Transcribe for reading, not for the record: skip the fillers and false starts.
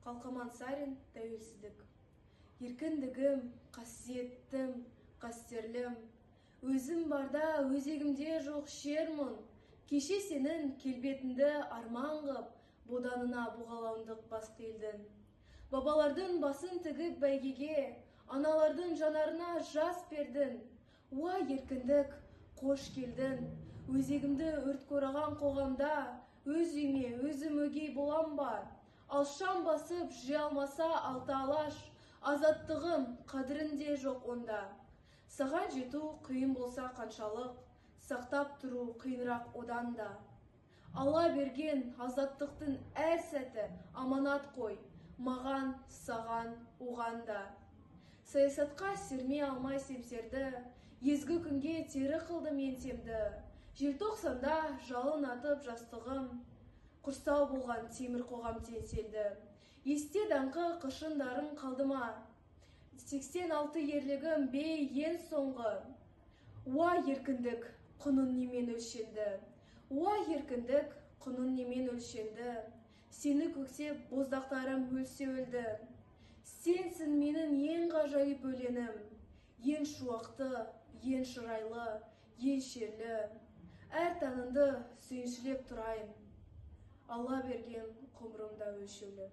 Қалқаман Сарин, тәуелсіздік. Еркіндігім, қасиеттім, қастерлім. Өзім барда өзегімде жоқ шермін. Кеше сенің келбетінді арман қып, боданына бұғалауындық басқа елдің. Бабалардың басын тігіп бәйгеге, аналардың жанарына жас бердің. Уа еркіндік, қош келдің. Өзегімді өрт қораған қоғамда, өз үйме, өзім өгей болам ба? Алшам басып жүре алмаса алты алаш, азаттығым қадірінде жоқ онда. Саған жету қиын болса қаншалық, сақтап тұру қиынырақ одан да. Алла берген азаттықтың әр сәті аманат қой, маған, саған, оған да. Саясатқа сермей алмай семсерді, езгі күнге тері қылдым еңсемді. Желтоқсанда жалын атып жастығым, құрсау болған темір қоғам теңселді. Есте даңқы қышындарың қалдыма, 86 ерлігім бей ең соңғы. Уа еркіндік, құнын немен өлшенді? Уа еркіндік, құнын немен өлшенді? Сені көксеп боздақтарым өлсе өлді. Сенсің менің ең ғажайып өлеңім, ең шуақты, ең шырайлы, ең шерлі. Әр таңыңды сүйіншілеп тұрайын, Алла берген ғұмырымда өлшеулі.